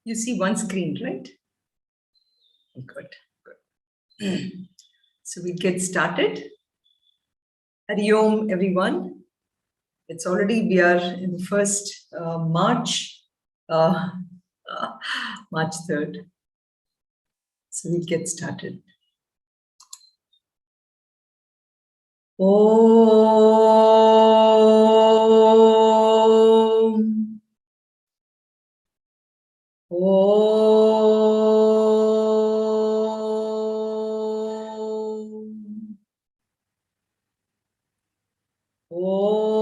You see one screen, right? Good. Good. So we get started. Hari Om, everyone. It's already, we are in the first March, March 3rd. So we'll get started. Om. Om. Om.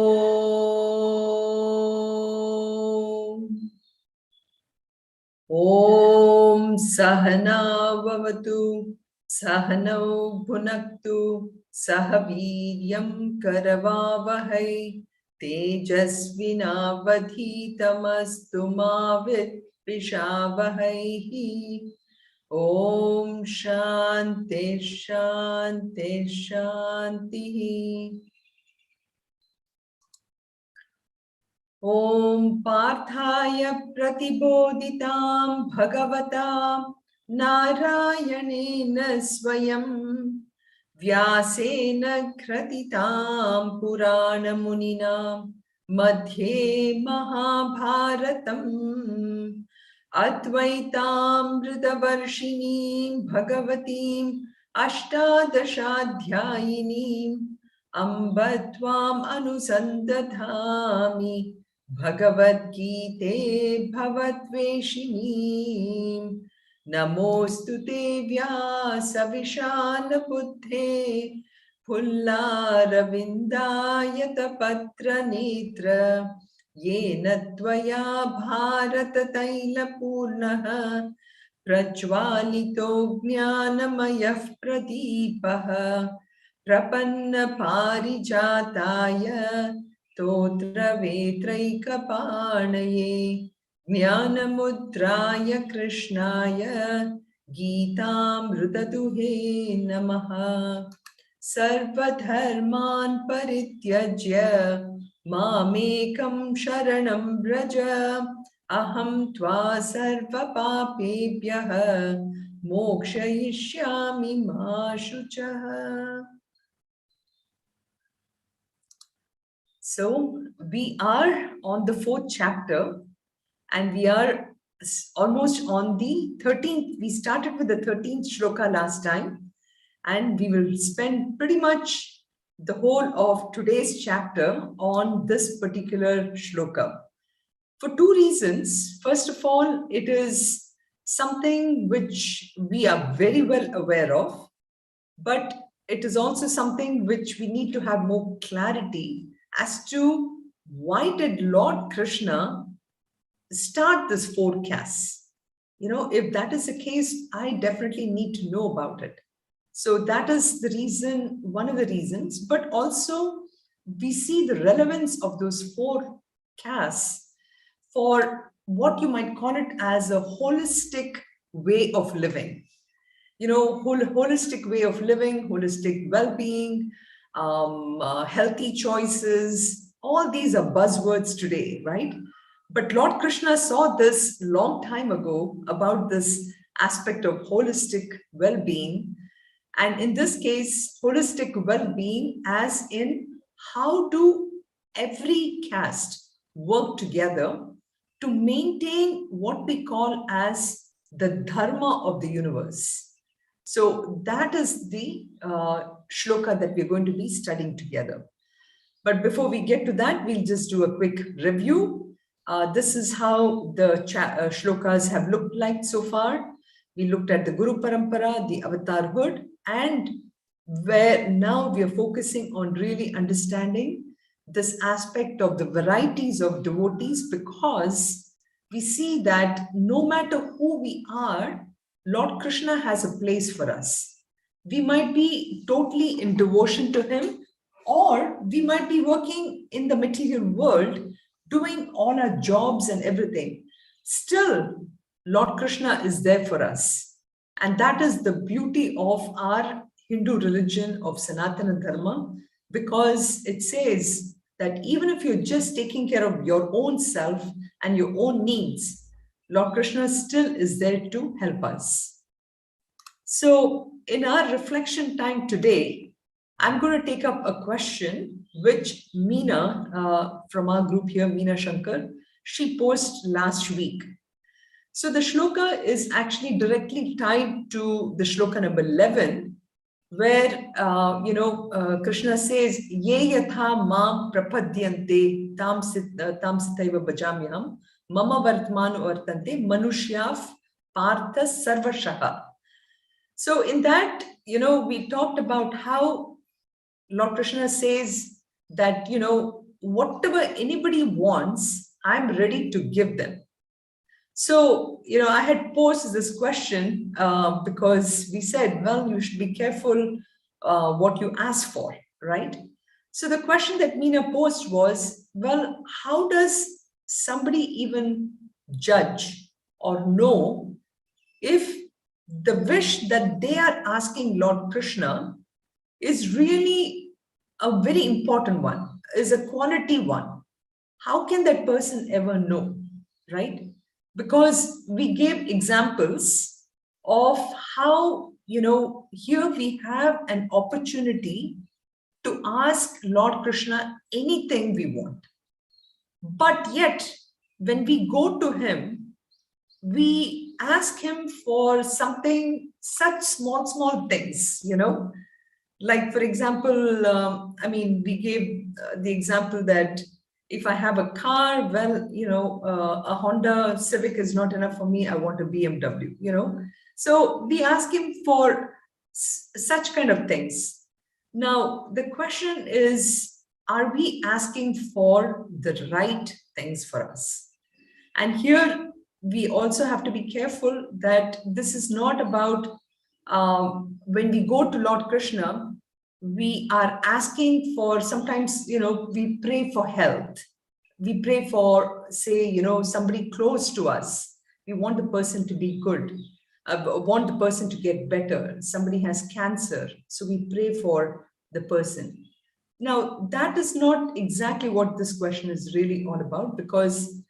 Om Sahana Vavatu Sahanau Bhunaktu Sahaviryam Karavavahai Tejasvinavadhitamastu ma Vishavahai. Om Shanti Shanti Shanti. Om Parthaya Pratibodhitam Bhagavatam Narayanena Swayam Vyasena Kratitam Purana Muninam Madhye Mahabharatam Advaitam Ritavarshinim Bhagavatim Ashtadashadhyayinim Ambatvam Anusandadhami Bhagavad Gita Bhavatveshini Namostute Vyasa Vishana Buddhe Pullaravindayata Patra Netra Yena Tvaya Bharata Taila Purnaha Prajwalito Jnanamayah Pradipaha Prapanna Parijataya Totra Vetraikapanaye Jnanamudraya Krishnaya Geetamrutaduhe Namaha Sarvadharman Parityajya Mamekam Sharanam Braja Aham Tva Sarva Papebhyaha Mokshayishyami Ma Shuchaha. So we are on the 4th chapter and we are almost on the 13th. We started with the 13th shloka last time and we will spend pretty much the whole of today's chapter on this particular shloka. For two reasons. First of all, it is something which we are very well aware of, but it is also something which we need to have more clarity as to why did Lord Krishna start this forecast. If that is the case, I definitely need to know about it. So that is the reason, one of the reasons, but also we see the relevance of those forecasts for what you might call it as a holistic way of living. Holistic way of living, holistic well-being, healthy choices, all these are buzzwords today, right? But Lord Krishna saw this long time ago about this aspect of holistic well-being. And in this case, holistic well-being as in how do every caste work together to maintain what we call as the dharma of the universe. So that is the shloka that we're going to be studying together. But before we get to that, we'll just do a quick review. This is how the shlokas have looked like so far. We looked at the Guru Parampara, the avatarhood, and where now we are focusing on really understanding this aspect of the varieties of devotees, because we see that no matter who we are, Lord Krishna has a place for us. We might be totally in devotion to him, or we might be working in the material world, doing all our jobs and everything. Still, Lord Krishna is there for us. And that is the beauty of our Hindu religion of Sanatana Dharma, because it says that even if you're just taking care of your own self and your own needs, Lord Krishna still is there to help us. So in our reflection time today, I'm going to take up a question which Meena from our group here, Meena Shankar, she posted last week. So the shloka is actually directly tied to the shloka number 11, where Krishna says, "Ye yatha mam prapadyante tam sitaiva bhajamyam mama vartmanu vartante manushyav partha sarvashaha." So in that, we talked about how Lord Krishna says that, whatever anybody wants, I'm ready to give them. So, I had posed this question because we said, well, you should be careful what you ask for, right? So the question that Meena posed was, well, how does somebody even judge or know if the wish that they are asking Lord Krishna is really a very important one, is a quality one? How can that person ever know, right? Because we gave examples of how, here we have an opportunity to ask Lord Krishna anything we want. But yet, when we go to him, we ask him for something, such small things, like, for example, we gave the example that if I have a car, well, a Honda Civic is not enough for me. I want a BMW, So we ask him for such kind of things. Now, the question is, are we asking for the right things for us? And here we also have to be careful that this is not about when we go to Lord Krishna, we are asking for, sometimes, we pray for health. We pray for, say, somebody close to us. We want the person to be good, want the person to get better. Somebody has cancer, so we pray for the person. Now, that is not exactly what this question is really all about, because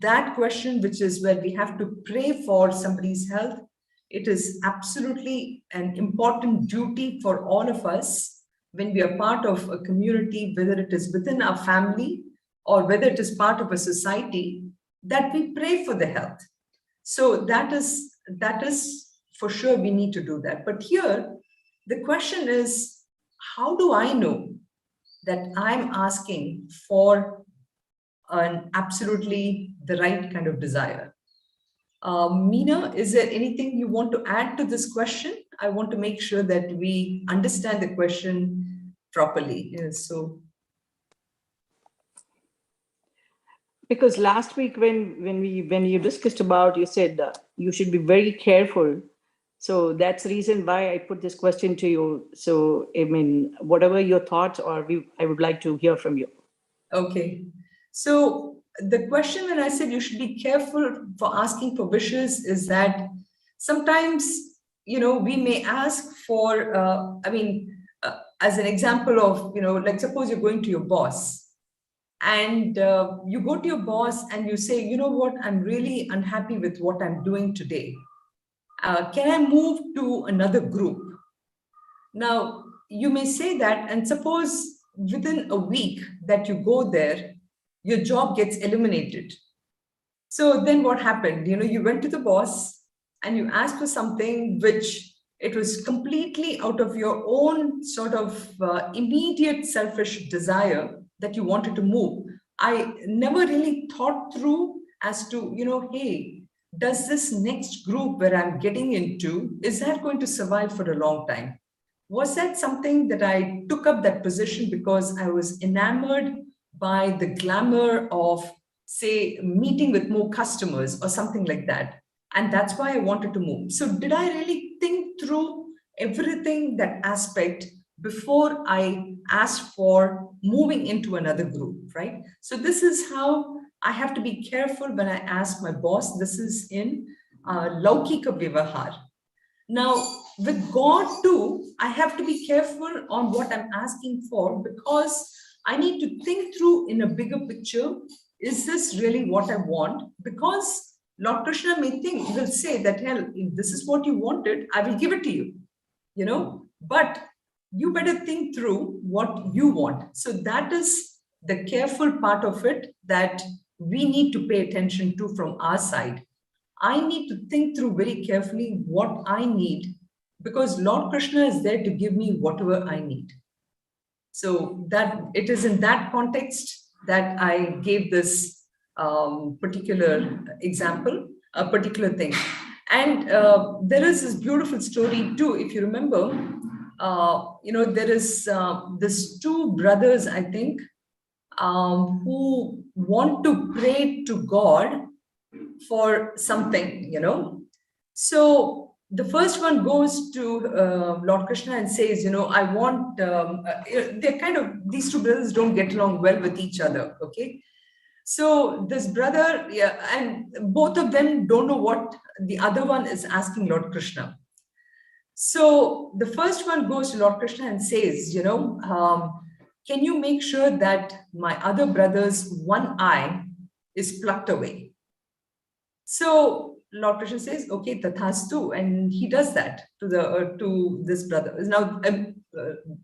that question, which is where we have to pray for somebody's health, it is absolutely an important duty for all of us when we are part of a community, whether it is within our family or whether it is part of a society, that we pray for the health. So that is for sure, we need to do that. But here, the question is, how do I know that I'm asking for an absolutely the right kind of desire? Meena, is there anything you want to add to this question? I want to make sure that we understand the question properly. So, because last week when you discussed about, you said you should be very careful. So that's the reason why I put this question to you. So, whatever your thoughts are, I would like to hear from you. Okay. So the question when I said you should be careful for asking for wishes is that sometimes, we may ask for, as an example of, like suppose you're going to your boss and you go to your boss and you say, you know what, I'm really unhappy with what I'm doing today. Can I move to another group? Now, you may say that, and suppose within a week that you go there, your job gets eliminated. So then what happened? You went to the boss and you asked for something which it was completely out of your own sort of immediate selfish desire that you wanted to move. I never really thought through as to, hey, does this next group where I'm getting into, is that going to survive for a long time? Was that something that I took up that position because I was enamored by the glamour of, say, meeting with more customers or something like that? And that's why I wanted to move. So did I really think through everything, that aspect, before I asked for moving into another group, right? So this is how I have to be careful when I ask my boss. This is in Laukika Vivahar. Now, with God too, I have to be careful on what I'm asking for, because I need to think through in a bigger picture. Is this really what I want? Because Lord Krishna will say that, hell, if this is what you wanted, I will give it to you, but you better think through what you want. So that is the careful part of it that we need to pay attention to from our side. I need to think through very carefully what I need, because Lord Krishna is there to give me whatever I need. So that it is in that context that I gave this particular example, a particular thing. And there is this beautiful story too, if you remember. There is this two brothers, I think, who want to pray to God for something, So the first one goes to Lord Krishna and says, I want, these two brothers don't get along well with each other, okay? So this brother, and both of them don't know what the other one is asking Lord Krishna. So the first one goes to Lord Krishna and says, can you make sure that my other brother's one eye is plucked away? So Lord Krishna says, okay, tathastu, and he does that to this brother. Now,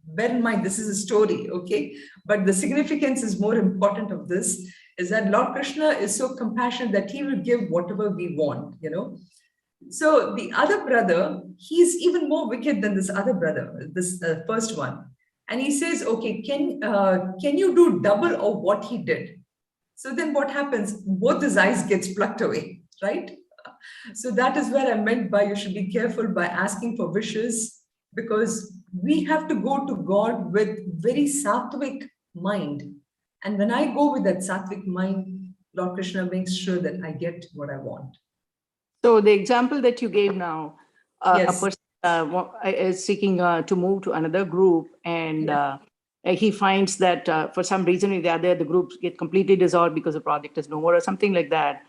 bear in mind, this is a story, okay? But the significance is more important of this, is that Lord Krishna is so compassionate that he will give whatever we want, So the other brother, he's even more wicked than this other brother, this first one. And he says, okay, can you do double of what he did? So then what happens? Both his eyes gets plucked away, right? So that is where I meant by you should be careful by asking for wishes, because we have to go to God with very sattvic mind. And when I go with that sattvic mind, Lord Krishna makes sure that I get what I want. So the example that you gave now, Yes. a person is seeking to move to another group, and he finds that for some reason or the other, the groups get completely dissolved because the project is no more or something like that.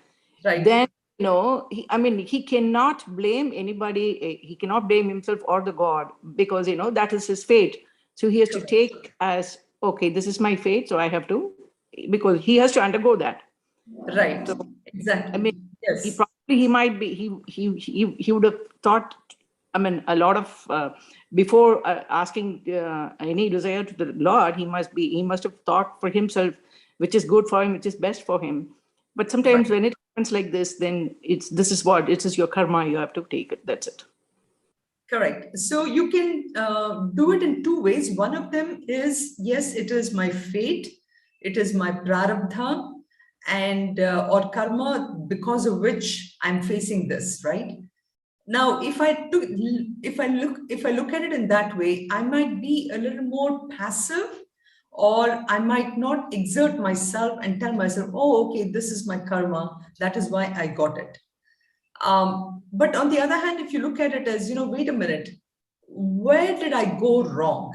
Right. Then, he cannot blame anybody. He cannot blame himself or the God, because, that is his fate. So he has to take as, okay, this is my fate, so I have to, because he has to undergo that. Right. So, exactly. Yes. He might be, he would have thought, a lot of, before asking any desire to the Lord, he must have thought for himself, which is good for him, which is best for him. But sometimes when it happens like this, then this is your karma, you have to take it, that's it. Correct. So you can do it in two ways. One of them is, yes, it is my fate, it is my prarabdha, and or karma, because of which I'm facing this, right? Now, if I look at it in that way, I might be a little more passive, or I might not exert myself and tell myself, oh, okay, this is my karma, that is why I got it. But on the other hand, if you look at it as, wait a minute, where did I go wrong?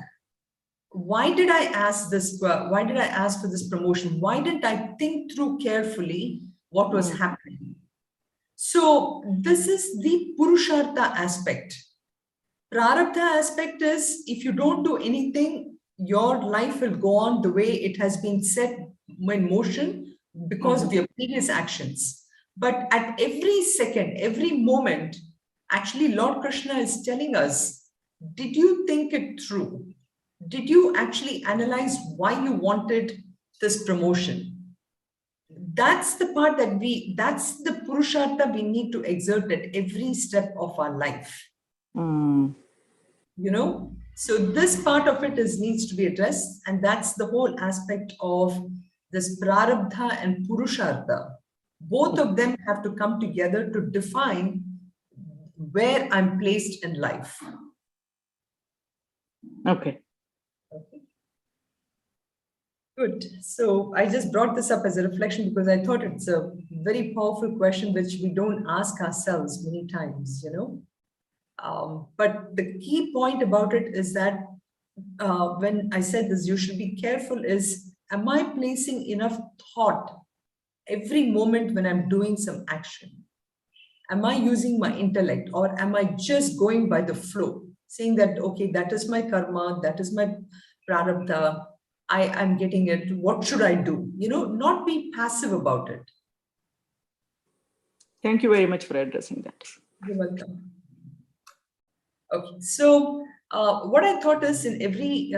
Why did I ask this? Why did I ask for this promotion? Why didn't I think through carefully what was happening? So this is the Purushartha aspect. Prarabdha aspect is, if you don't do anything, your life will go on the way it has been set in motion because of your previous actions. But at every second, every moment, actually Lord Krishna is telling us, did you think it through? Did you actually analyze why you wanted this promotion? That's the part that's the Purushartha we need to exert at every step of our life. So this part of it needs to be addressed, and that's the whole aspect of this prarabdha and purushartha. Both of them have to come together to define where I'm placed in life. Okay. Good. So I just brought this up as a reflection because I thought it's a very powerful question which we don't ask ourselves many times, But the key point about it is that when I said this, you should be careful is, am I placing enough thought every moment when I'm doing some action? Am I using my intellect, or am I just going by the flow, saying that, okay, that is my karma, that is my prarabdha, I'm getting it, what should I do? Not be passive about it. Thank you very much for addressing that. You're welcome. Okay, so what I thought is in every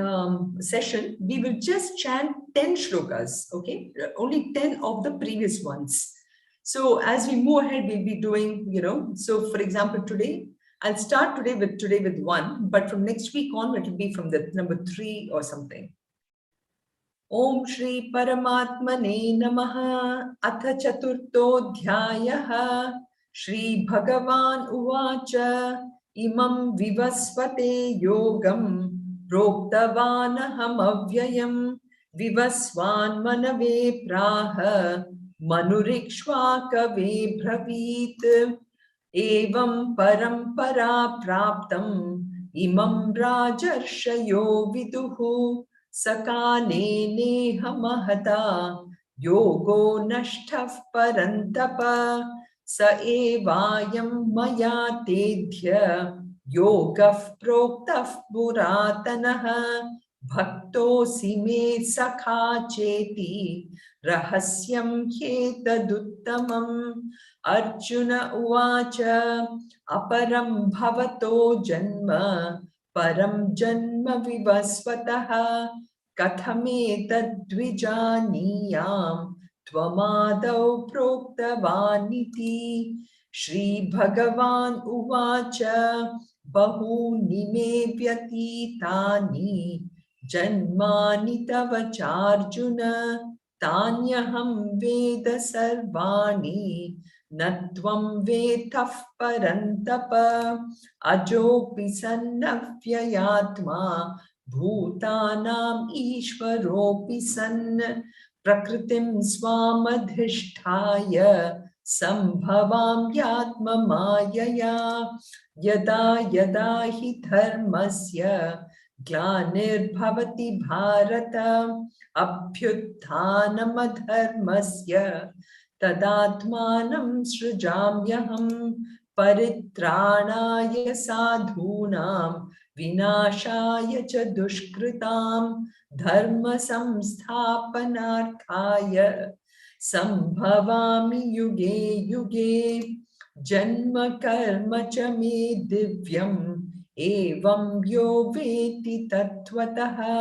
session, we will just chant 10 shlokas, okay? Only 10 of the previous ones. So as we move ahead, we'll be doing, so for example, today, I'll start today with one, but from next week on, it will be from the number 3 or something. Om Shri Paramatmane Namaha Atha Chaturtodhyayah Shri Bhagavan Uvacha Imam Vivasvate Yogam Proktavanaham Avyayam Vivasvan Manave Praha Manurikshvakave Bravit Evam Parampara Praptam Imam Rajarshayo Viduhu Sakale neha mahata yogo nashthav parantapa sa evayam maya tedhya yogav proktav puratanaha bhaktosi me sakha cheti rahasyam hetaduttamam Arjuna uvacha aparam bhavato janma param janma vivasvataha kathame tadvijaniyam tvamadau proktavaniti Shri Bhagavan uvacha bahuni me vyatitani janmani tavacharjuna tanyaham veda sarvani natvam vetaf parantapa ajopi sannavyayatma bhutanam ishvaropi san prakritim swamadhisthaya sambhavam yatma mayaya yada yada hi dharmasya glanirbhavati bharata abhyuthanam adharmasya tadatmanam srujamyaham paritranaya sadhunam vinashaya cha dushkritam dharma samsthapanarthaya sambhavami yuge yuge janma karma cha me divyam evam yo veti tattvataha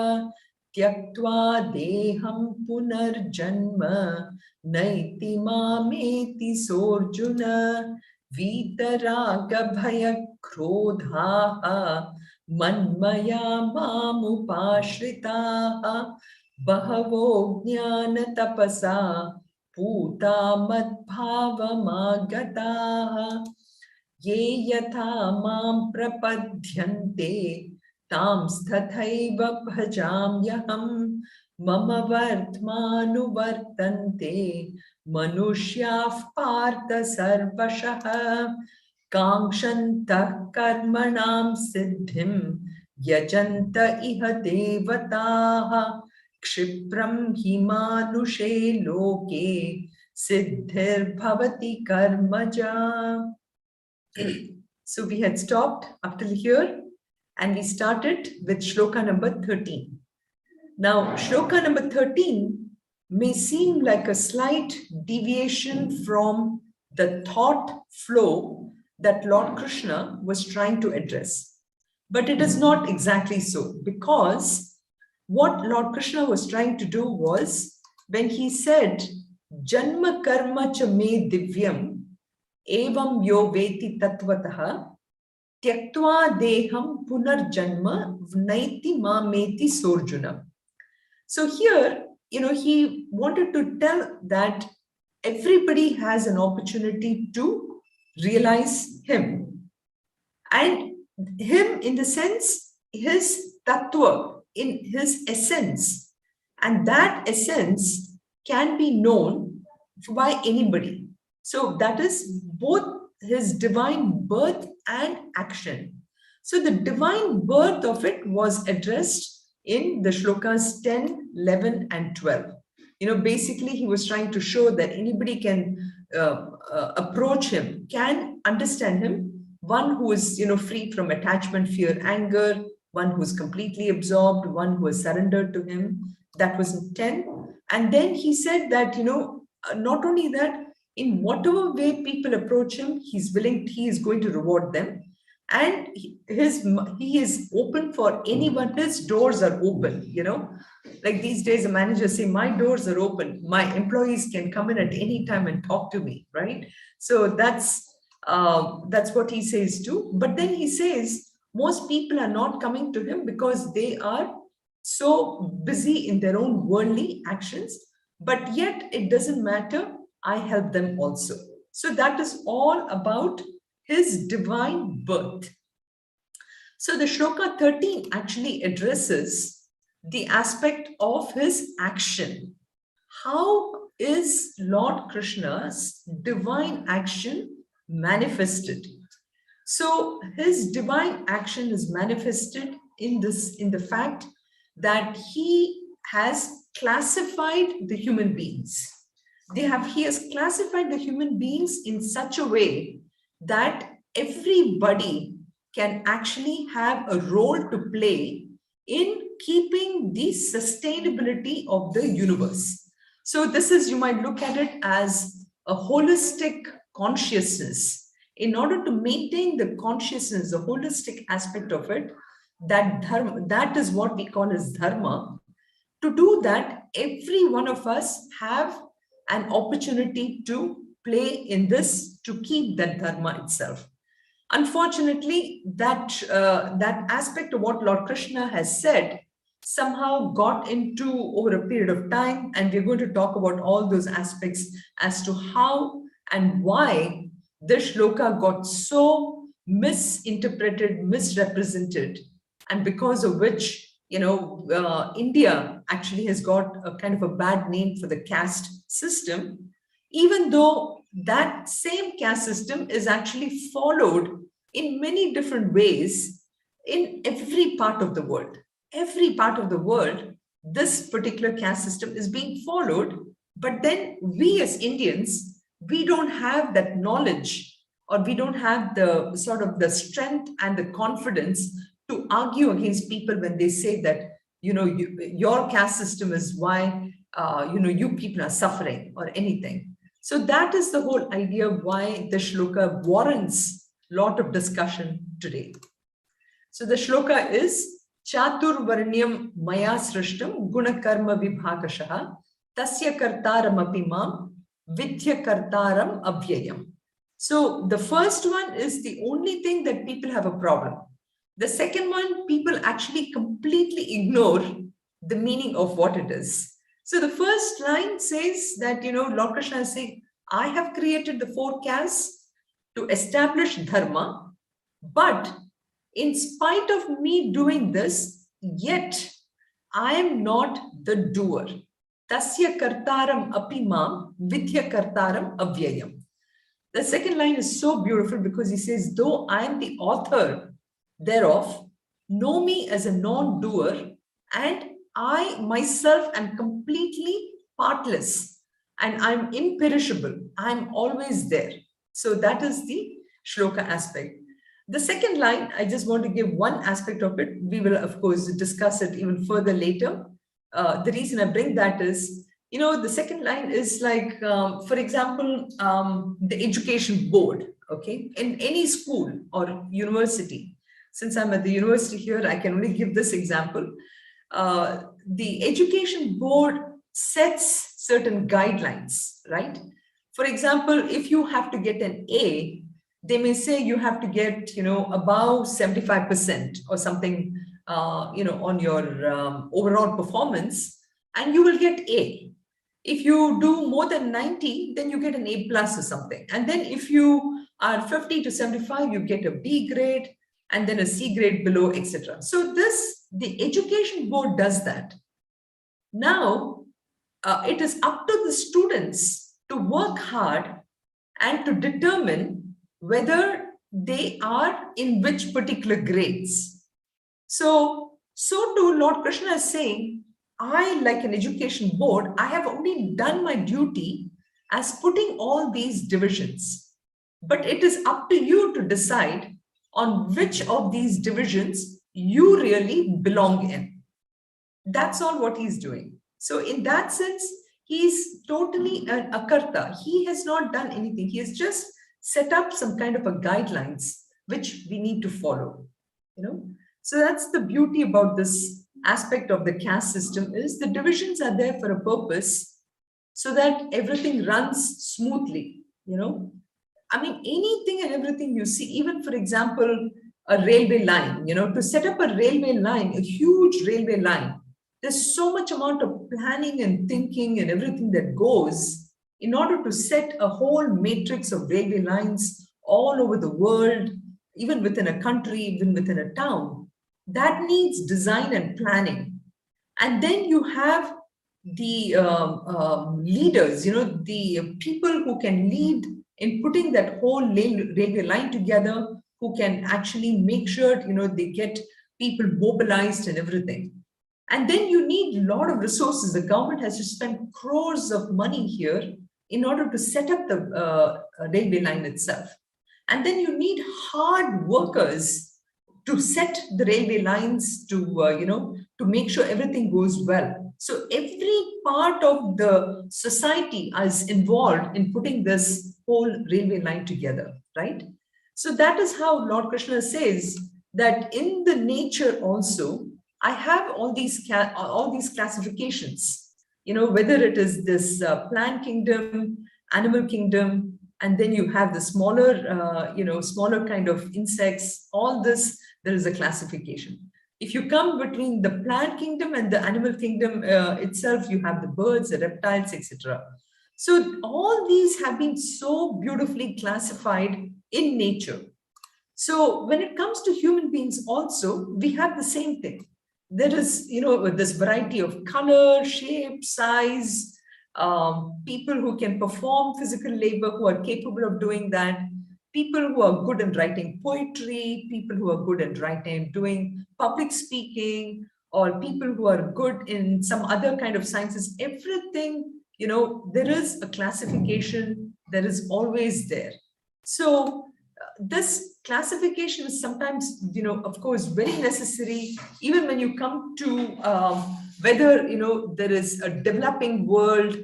tyaktva deham punarjanma naiti mameti sorjuna vitaraga bhaya krodhaha manmaya mamupashritaha bahavo jnana tapasa puta madbhavamagataha ye yatha mam prapadyante tam stathaiva bhajamyaham mama vartmanu vartante manushyav partha sarvashah कांक्षन्तः कर्मणां सिद्धिं यजन्त इह देवताः क्षिप्रं हि मानुषे लोके सिद्धिर्भवति कर्मजा. So we had stopped up till here and we started with shloka number 13. Now shloka number 13 may seem like a slight deviation from the thought flow that Lord Krishna was trying to address. But it is not exactly so, because what Lord Krishna was trying to do was, when he said, Janma karma cha me divyam, evam yo veti tattvataha, tyaktva deham punarjanma vnaiti mameti sorjuna. So here, he wanted to tell that everybody has an opportunity to realize him, and him in the sense his tattva, in his essence, and that essence can be known by anybody. So that is both his divine birth and action. So the divine birth of it was addressed in the shlokas 10, 11 and 12. Basically he was trying to show that anybody can approach him, can understand him, one who is free from attachment, fear, anger, one who is completely absorbed, one who has surrendered to him. That was in 10. And then he said that not only that, in whatever way people approach him, he is going to reward them. And he is open for anyone. His doors are open, like these days, a manager say, my doors are open. My employees can come in at any time and talk to me, right? So that's what he says too. But then he says, most people are not coming to him because they are so busy in their own worldly actions, but yet it doesn't matter. I help them also. So that is all about his divine birth. So the shloka 13 actually addresses the aspect of his action. How is Lord Krishna's divine action manifested? So his divine action is manifested in the fact that he has classified the human beings. He has classified the human beings in such a way that everybody can actually have a role to play in keeping the sustainability of the universe. So this is, you might look at it as a holistic consciousness. In order to maintain the consciousness, the holistic aspect of it, that is what we call as dharma. To do that, every one of us have an opportunity to play in this, to keep that dharma itself. Unfortunately, that aspect of what Lord Krishna has said somehow got into over a period of time, and we're going to talk about all those aspects as to how and why this shloka got so misinterpreted, misrepresented, and because of which, India actually has got a kind of a bad name for the caste system, even though that same caste system is actually followed in many different ways in every part of the world. Every part of the world, this particular caste system is being followed, but then we as Indians, we don't have that knowledge, or we don't have the sort of the strength and the confidence to argue against people when they say that, your caste system is why, you people are suffering or anything. So that is the whole idea why the shloka warrants a lot of discussion today. So the shloka is Chatur Varnyam Maya Srishtam Gunakarma Vibhakashaha Tasya Kartaram Apimam Vidya Kartaram Avyayam. So the first one is the only thing that people have a problem. The second one, people actually completely ignore the meaning of what it is. So the first line says that, Lord Krishna is saying, I have created the 4 castes to establish dharma, but in spite of me doing this, yet I am not the doer. Tasya kartaram apimam vidya kartaram avyayam. The second line is so beautiful because he says, though I am the author thereof, know me as a non-doer, and I myself am completely partless, and I'm imperishable. I'm always there. So that is the shloka aspect. The second line, I just want to give one aspect of it. We will, of course, discuss it even further later. The reason I bring that is, the second line is like, for example, the education board, okay, in any school or university. Since I'm at the university here, I can only give this example. The education board sets certain guidelines, right? For example, if you have to get an A, they may say you have to get, above 75% or something, on your overall performance, and you will get A. If you do more than 90, then you get an A plus or something. And then if you are 50 to 75, you get a B grade, and then a C grade below, etc. So the education board does that. Now, it is up to the students to work hard and to determine whether they are in which particular grades. So too, Lord Krishna is saying, I, like an education board, I have only done my duty as putting all these divisions. But it is up to you to decide on which of these divisions you really belong in. That's all what he's doing. So in that sense, He's totally an akarta. He has not done anything. He has just set up some kind of a guidelines which we need to follow. You know, so that's the beauty about this aspect of the caste system, is the divisions are there for a purpose so that everything runs smoothly. You know, I mean, anything and everything you see, even for example, a railway line, you know, to set up a railway line, a huge railway line, there's so much amount of planning and thinking and everything that goes in order to set a whole matrix of railway lines all over the world, even within a country, even within a town. That needs design and planning. And then you have the leaders, you know, the people who can lead in putting that whole railway line together, who can actually make sure, you know, they get people mobilized and everything. And then you need a lot of resources. The government has to spend crores of money here in order to set up the railway line itself. And then you need hard workers to set the railway lines, to to make sure everything goes well. So every part of the society is involved in putting this whole railway line together, right? So that is how Lord Krishna says that in the nature also, I have all these classifications. You know, whether it is this plant kingdom, animal kingdom, and then you have the smaller, smaller kind of insects. All this, there is a classification. If you come between the plant kingdom and the animal kingdom itself, you have the birds, the reptiles, etc. So all these have been so beautifully classified in nature. So when it comes to human beings also, we have the same thing. There is, you know, this variety of color, shape, size, people who can perform physical labor, who are capable of doing that, people who are good in writing poetry, people who are good at writing, doing public speaking, or people who are good in some other kind of sciences. Everything, you know, there is a classification that is always there. So this classification is sometimes, you know, of course, very necessary, even when you come to whether, you know, there is a developing world,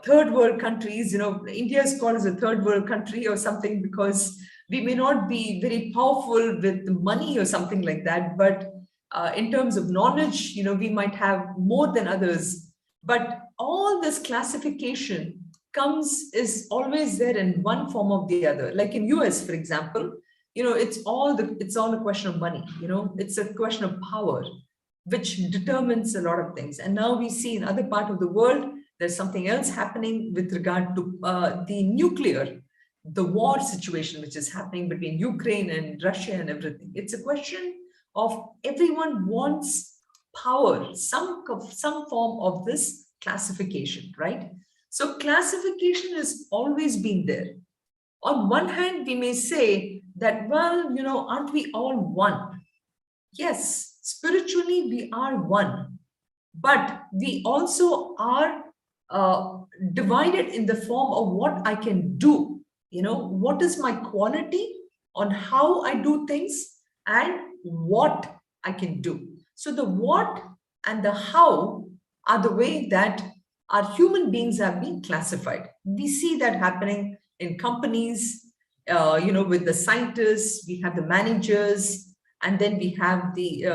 third world countries. You know, India is called as a third world country or something because we may not be very powerful with money or something like that, but in terms of knowledge, you know, we might have more than others. But all this classification is always there in one form or the other. Like in US, for example, you know, it's all a question of money. You know, it's a question of power, which determines a lot of things. And now we see in other part of the world, there's something else happening with regard to the war situation, which is happening between Ukraine and Russia and everything. It's a question of everyone wants power, some form of this classification, right? So classification has always been there. On one hand, we may say that, well, you know, aren't we all one? Yes, spiritually we are one, but we also are divided in the form of what I can do. You know, what is my quality on how I do things and what I can do. So the what and the how are the way that our human beings have been classified. We see that happening in companies, you know, with the scientists, we have the managers, and then we have the,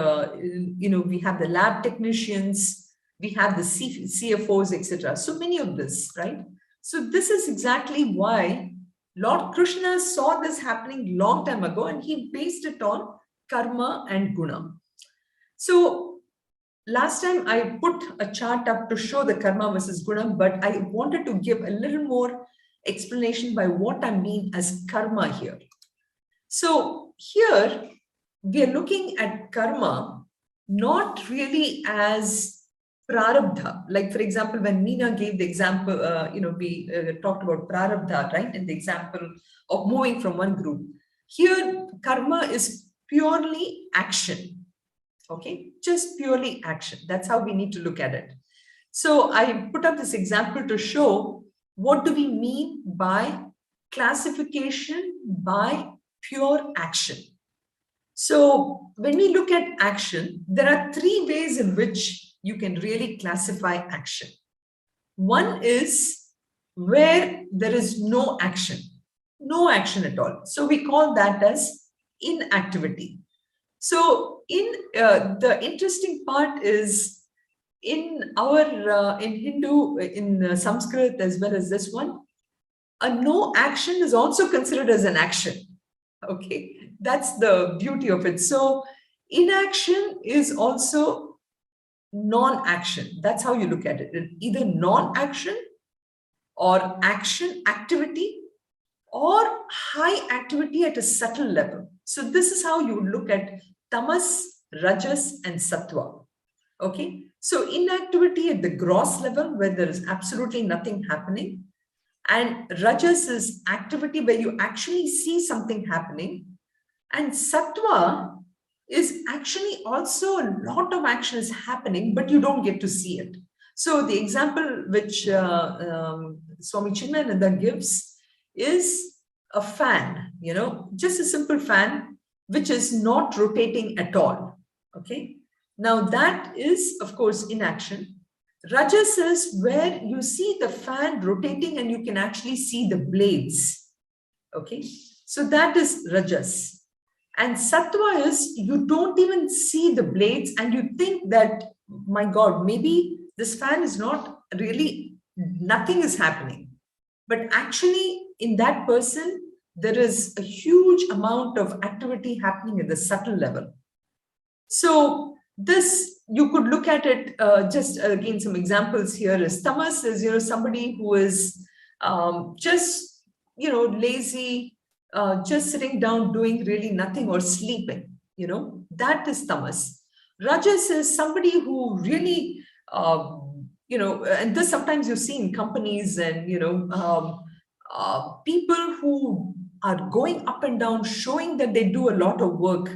we have the lab technicians, we have the CFOs, etc. So many of this, right? So this is exactly why Lord Krishna saw this happening long time ago, and he based it on karma and guna. So last time I put a chart up to show the karma versus guna, but I wanted to give a little more explanation by what I mean as karma here. So here we are looking at karma not really as prarabdha. Like, for example, when Meena gave the example, we talked about prarabdha, right? In the example of moving from one group. Here, karma is purely action. Okay, just purely action. That's how we need to look at it. So I put up this example to show what do we mean by classification by pure action. So when we look at action, there are three ways in which you can really classify action. One is where there is no action at all. So we call that as inactivity. So the interesting part is in our in Hindu, in Sanskrit as well as this one, a no action is also considered as an action. Okay, that's the beauty of it. So inaction is also non-action. That's how you look at it. Either non-action or action, activity, or high activity at a subtle level. So this is how you look at tamas, rajas, and sattva. Okay, so inactivity at the gross level where there is absolutely nothing happening, and rajas is activity where you actually see something happening, and sattva is actually also a lot of action is happening, but you don't get to see it. So the example which Swami Chinmayananda gives is a fan, just a simple fan, which is not rotating at all. Okay. Now that is, of course, inaction. Rajas is where you see the fan rotating and you can actually see the blades. Okay. So that is rajas. And sattva is you don't even see the blades and you think that, my God, maybe this fan is not really, nothing is happening. But actually in that person, there is a huge amount of activity happening at the subtle level. So this, you could look at it, just again, some examples here is tamas is, somebody who is just, lazy, just sitting down doing really nothing or sleeping, that is tamas. Rajas is somebody who really, and this sometimes you see in companies and, people who are going up and down, showing that they do a lot of work,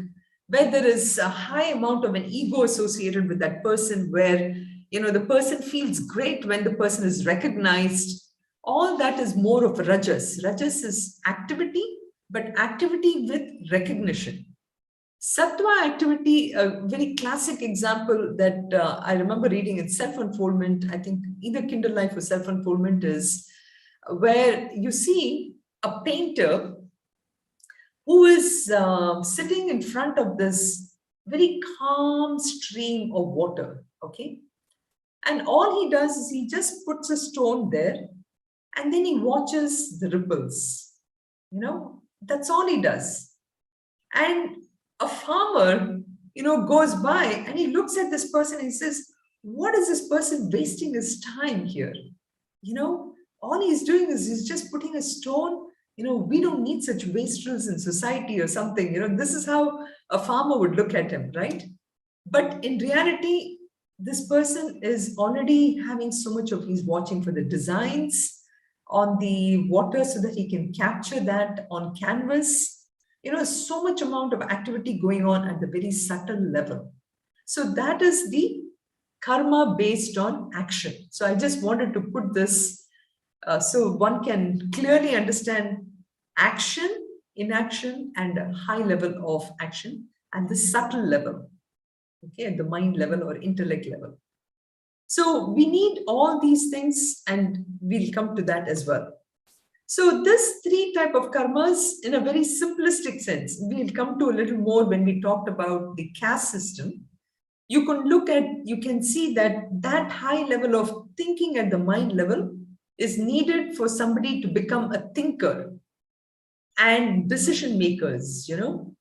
where there is a high amount of an ego associated with that person, where, the person feels great when the person is recognized. All that is more of rajas. Rajas is activity, but activity with recognition. Sattva activity, a very classic example that I remember reading in Self-Unfoldment, I think either Kindle Life or Self-Unfoldment, is where you see a painter who is sitting in front of this very calm stream of water, okay? And all he does is he just puts a stone there and then he watches the ripples, that's all he does. And a farmer, goes by and he looks at this person and he says, what is this person wasting his time here? All he's doing is he's just putting a stone. We don't need such wastrels in society or something. This is how a farmer would look at him, right? But in reality, this person is already having so much of, he's watching for the designs on the water so that he can capture that on canvas. So much amount of activity going on at the very subtle level. So that is the karma based on action. So I just wanted to put this so one can clearly understand action, inaction, and a high level of action, and the subtle level, okay, at the mind level or intellect level. So we need all these things, and we'll come to that as well. So this three type of karmas, in a very simplistic sense, we'll come to a little more when we talked about the caste system. You can see that high level of thinking at the mind level is needed for somebody to become a thinker and decision makers,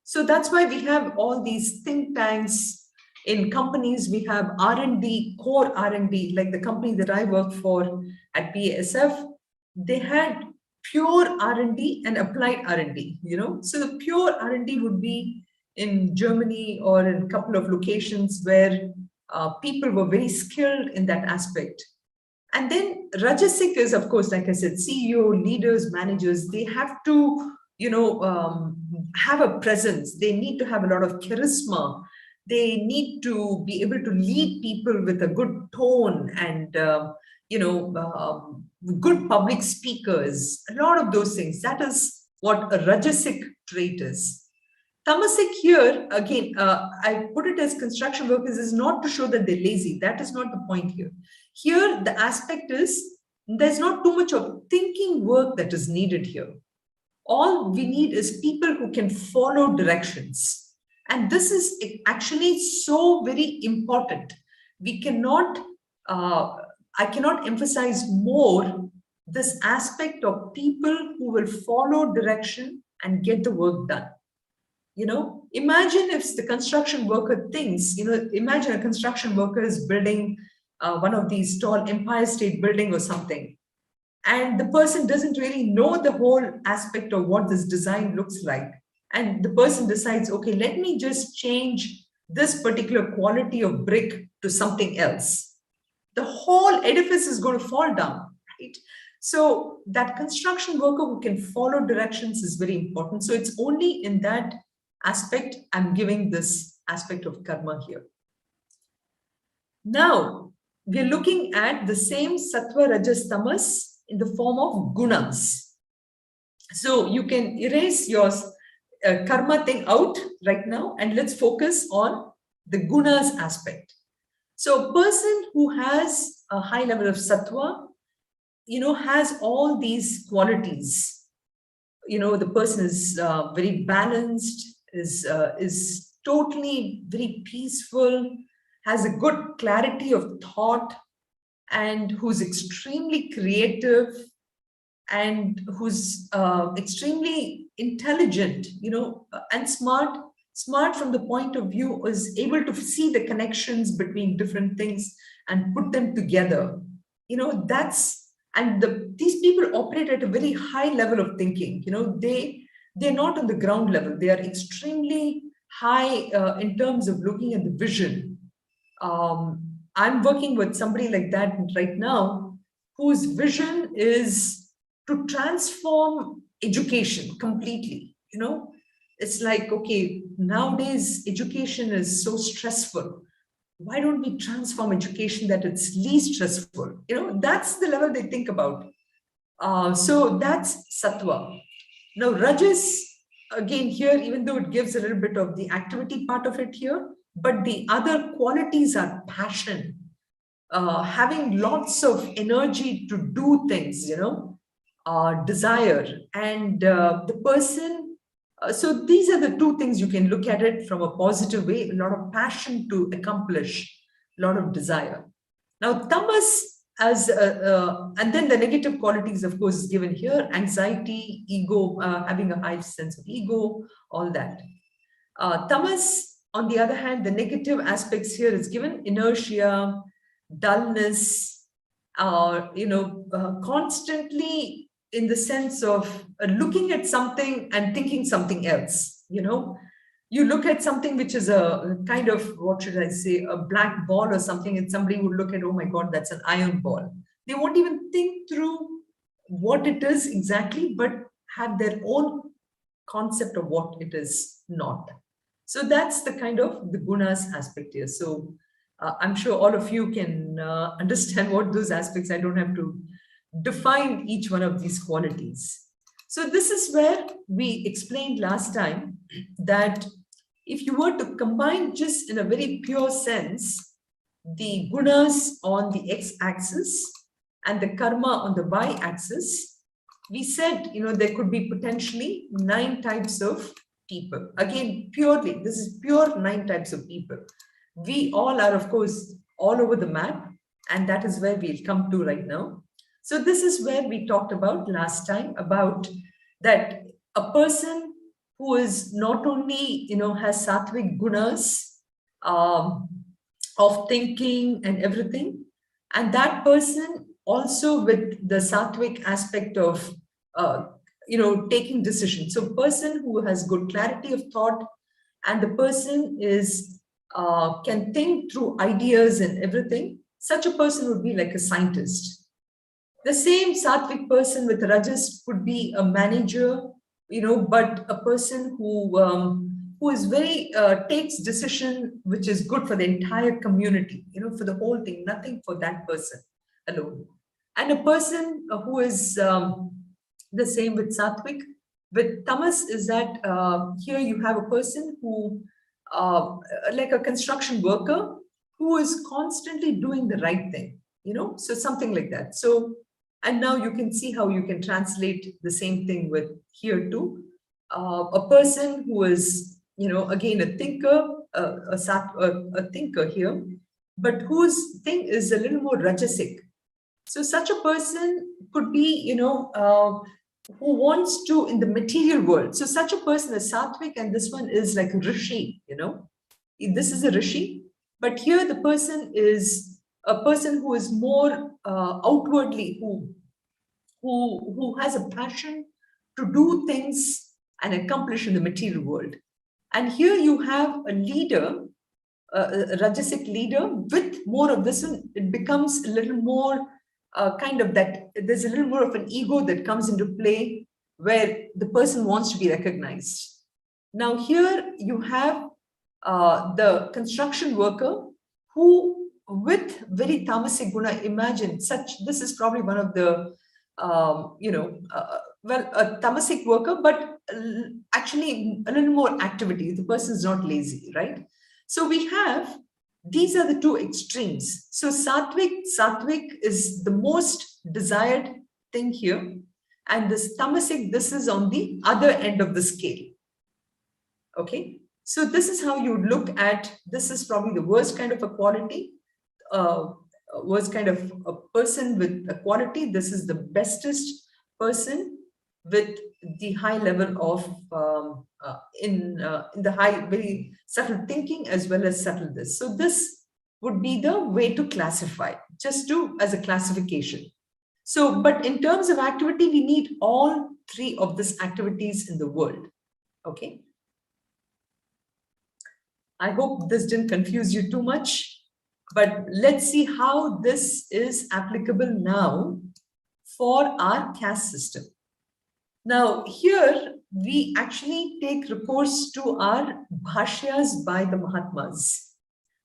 So that's why we have all these think tanks in companies. We have R&D, core R&D, like the company that I work for at BASF, they had pure R&D and applied R&D, So the pure R&D would be in Germany or in a couple of locations where people were very skilled in that aspect. And then Rajasic is, of course, like I said, CEO, leaders, managers, they have to, have a presence. They need to have a lot of charisma. They need to be able to lead people with a good tone and, good public speakers, a lot of those things. That is what a Rajasic trait is. Tamasic here, again, I put it as construction workers is not to show that they're lazy. That is not the point here. Here, the aspect is There's not too much of thinking work that is needed here. All we need is people who can follow directions. And this is actually so very important. We cannot, I cannot emphasize more this aspect of people who will follow direction and get the work done. Imagine if the construction worker thinks, imagine a construction worker is building one of these tall Empire State Building or something, and the person doesn't really know the whole aspect of what this design looks like. And the person decides, okay, let me just change this particular quality of brick to something else. The whole edifice is going to fall down, right? So that construction worker who can follow directions is very important. So it's only in that aspect I'm giving this aspect of karma here. Now, we're looking at the same sattva, rajas, tamas in the form of gunas. So you can erase your karma thing out right now, and let's focus on the gunas aspect. So a person who has a high level of sattva, has all these qualities. The person is very balanced, is totally very peaceful, has a good clarity of thought, and who's extremely creative, and who's extremely intelligent, and smart from the point of view, is able to see the connections between different things and put them together. These people operate at a very high level of thinking. They're not on the ground level. They are extremely high in terms of looking at the vision. I'm working with somebody like that right now, whose vision is to transform education completely. It's like, okay, nowadays education is so stressful. Why don't we transform education that it's least stressful? That's the level they think about. So that's sattva. Now, rajas, again here, even though it gives a little bit of the activity part of it here, but the other qualities are passion, having lots of energy to do things, desire, and the person. So these are the two things you can look at it from a positive way: a lot of passion to accomplish, a lot of desire. Now, tamas, and then the negative qualities, of course, is given here: anxiety, ego, having a high sense of ego, all that. Tamas, on the other hand, the negative aspects here is given: inertia, dullness, constantly in the sense of looking at something and thinking something else. You look at something which is a kind of, what should I say, a black ball or something, and somebody would look at, oh my God, that's an iron ball. They won't even think through what it is exactly, but have their own concept of what it is not. So that's the kind of the gunas aspect here. So I'm sure all of you can understand what those aspects. I don't have to define each one of these qualities. So this is where we explained last time that if you were to combine just in a very pure sense, the gunas on the x-axis and the karma on the y-axis, we said, there could be potentially 9 types of people. Again, purely, this is pure 9 types of people. We all are, of course, all over the map, and that is where we'll come to right now. So this is where we talked about last time, about that a person who is not only, has sattvic gunas of thinking and everything, and that person also with the sattvic aspect of, taking decisions. So person who has good clarity of thought, and the person is can think through ideas and everything, such a person would be like a scientist. The same sattvic person with rajas could be a manager, but a person who is very takes decision which is good for the entire community, for the whole thing, nothing for that person alone. And a person who is the same with sattvic. With tamas is that here you have a person who, like a construction worker, who is constantly doing the right thing, so something like that. So And now you can see how you can translate the same thing with here too. A person who is, again, a thinker, a thinker here, but whose thing is a little more rajasic. So such a person could be, who wants to in the material world. So such a person is sattvic, and this one is like a rishi, This is a rishi, but here the person is a person who is more outwardly, who has a passion to do things and accomplish in the material world. And here you have a leader, a Rajasic leader with more of this one. It becomes a little more kind of that, there's a little more of an ego that comes into play where the person wants to be recognized. Now here you have the construction worker who with very tamasic guna, imagine this is probably one of the, a tamasic worker, but actually a little more activity. The person is not lazy, right? So we have, these are the two extremes. So sattvic is the most desired thing here. And this tamasic, this is on the other end of the scale. Okay. So this is how you look at, this is probably the worst kind of a quality, worst kind of a person with a quality. This is the bestest person with the high level of, in the high, very subtle thinking as well as subtle this. So this would be the way to classify, just as a classification. So, but in terms of activity, we need all three of these activities in the world. Okay. I hope this didn't confuse you too much, but let's see how this is applicable now for our caste system. Now, here we actually take recourse to our bhashyas by the Mahatmas.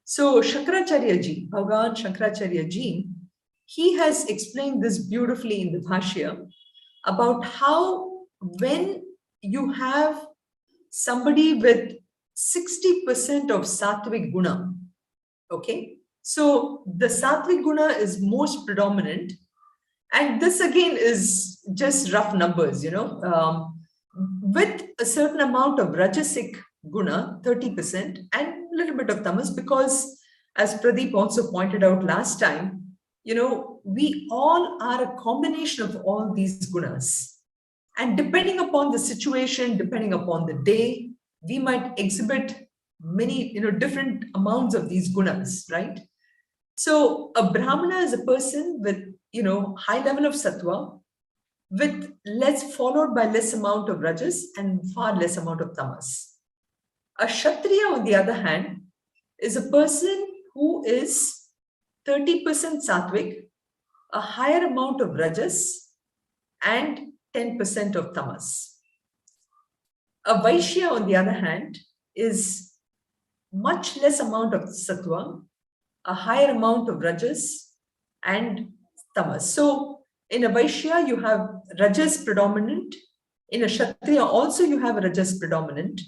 So, Shankaracharya ji, Bhagavan Shankaracharya ji, he has explained this beautifully in the bhashya about how when you have somebody with 60% of sattvic guna, okay? So the sattvic guna is most predominant. And this again is just rough numbers, with a certain amount of rajasic guna, 30%, and a little bit of tamas, because as Pradeep also pointed out last time, we all are a combination of all these gunas. And depending upon the situation, depending upon the day, we might exhibit many, different amounts of these gunas, right? So a brahmana is a person with, high level of sattva, with followed by less amount of rajas and far less amount of tamas. A kshatriya, on the other hand, is a person who is 30% sattvic, a higher amount of rajas, and 10% of tamas. A Vaishya, on the other hand, is much less amount of sattva, a higher amount of rajas, and tamas. So in a Vaishya, you have rajas predominant. In a Kshatriya, also you have rajas predominant.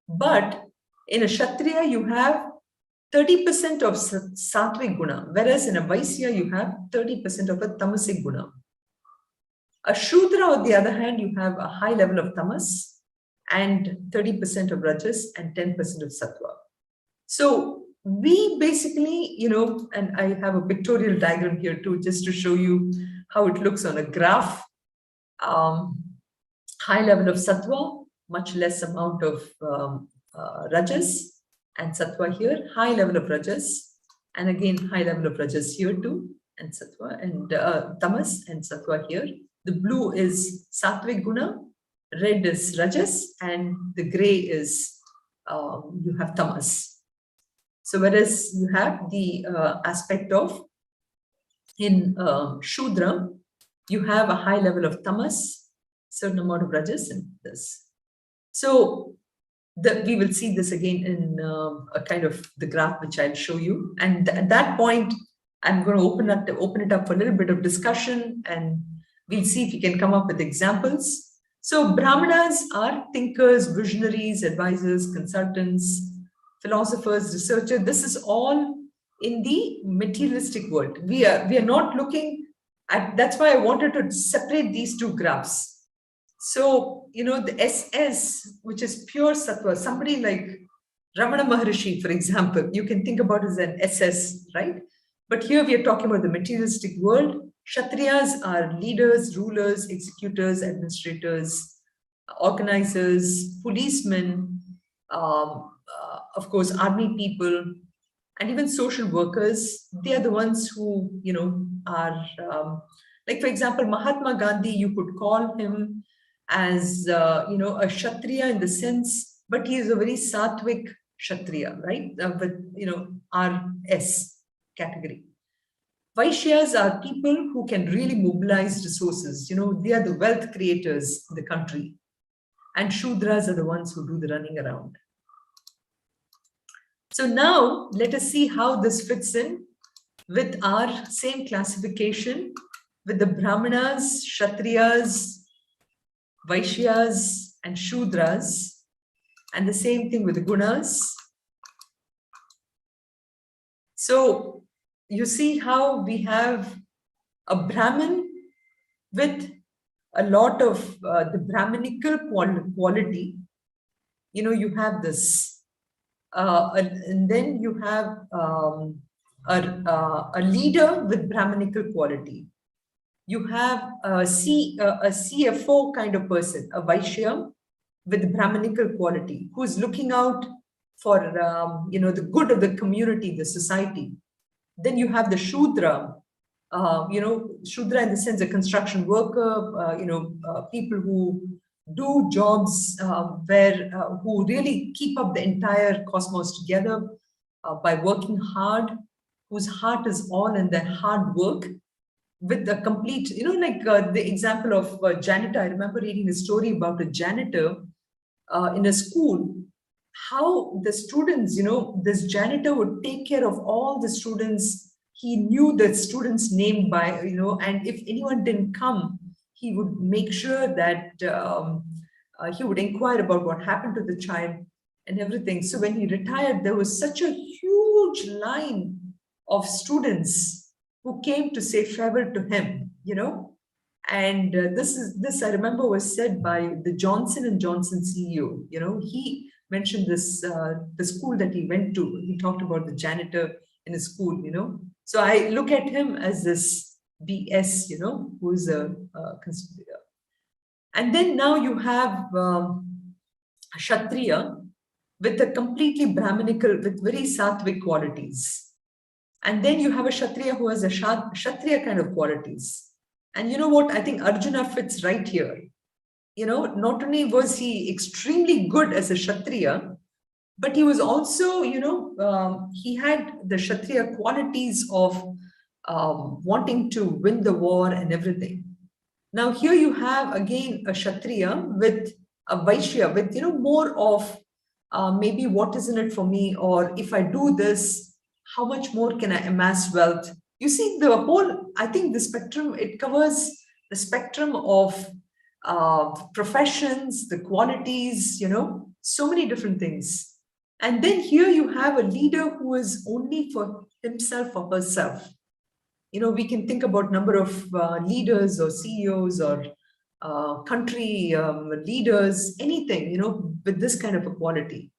But in a Kshatriya, you have 30% of sattvic guna, whereas in a Vaishya, you have 30% of a tamasic guna. A Shudra, on the other hand, you have a high level of tamas, and 30% of rajas and 10% of sattva. So we basically, and I have a pictorial diagram here too, just to show you how it looks on a graph. High level of sattva, much less amount of rajas, and sattva here, high level of rajas, and again, high level of rajas here too, and sattva, and tamas and sattva here. The blue is sattvic guna, red is rajas, and the gray is, you have tamas. So whereas you have the aspect of, in Shudra, you have a high level of tamas, certain amount of rajas, and this. So we will see this again in a kind of the graph which I'll show you. And at that point, I'm going to open it up for a little bit of discussion, and we'll see if we can come up with examples. So Brahmanas are thinkers, visionaries, advisors, consultants, philosophers, researchers. This is all in the materialistic world. We are not looking That's why I wanted to separate these two graphs. So, the SS, which is pure sattva, somebody like Ramana Maharishi, for example, you can think about as an SS, right? But here we are talking about the materialistic world. Kshatriyas are leaders, rulers, executors, administrators, organizers, policemen, of course, army people, and even social workers. They are the ones who, are, like, for example, Mahatma Gandhi, you could call him as, a Kshatriya in the sense, but he is a very sattvic Kshatriya, right? With, RS category. Vaishyas are people who can really mobilize resources. They are the wealth creators in the country. And Shudras are the ones who do the running around. So now let us see how this fits in with our same classification with the Brahmanas, Kshatriyas, Vaishyas, and Shudras, and the same thing with the Gunas. So you see how we have a Brahmin with a lot of the Brahminical quality. You have this, and then you have a leader with Brahminical quality. You have a CFO kind of person, a Vaishya with Brahminical quality, who is looking out for the good of the community, the society. Then you have the Shudra, Shudra in the sense a construction worker, people who do jobs who really keep up the entire cosmos together by working hard, whose heart is all in their hard work, with the complete, like the example of janitor. I remember reading a story about a janitor in a school, how the students, this janitor would take care of all the students. He knew the students' name by, and if anyone didn't come, he would make sure that he would inquire about what happened to the child and everything. So when he retired, there was such a huge line of students who came to say farewell to him, And this I remember was said by the Johnson & Johnson CEO. He mentioned this, the school that he went to. He talked about the janitor in his school, So I look at him as this BS, who is a conspirator. And then now you have Kshatriya with a completely Brahminical, with very sattvic qualities. And then you have a Kshatriya who has a Kshatriya kind of qualities. And you know what? I think Arjuna fits right here. Not only was he extremely good as a Kshatriya, but he was also, he had the Kshatriya qualities of wanting to win the war and everything. Now here you have again a Kshatriya with a Vaishya with, more of maybe what is in it for me, or if I do this, how much more can I amass wealth? You see the whole, I think the spectrum, it covers the spectrum of professions, the qualities, so many different things. And then here you have a leader who is only for himself or herself. We can think about number of leaders or CEOs or country leaders, anything, with this kind of a quality.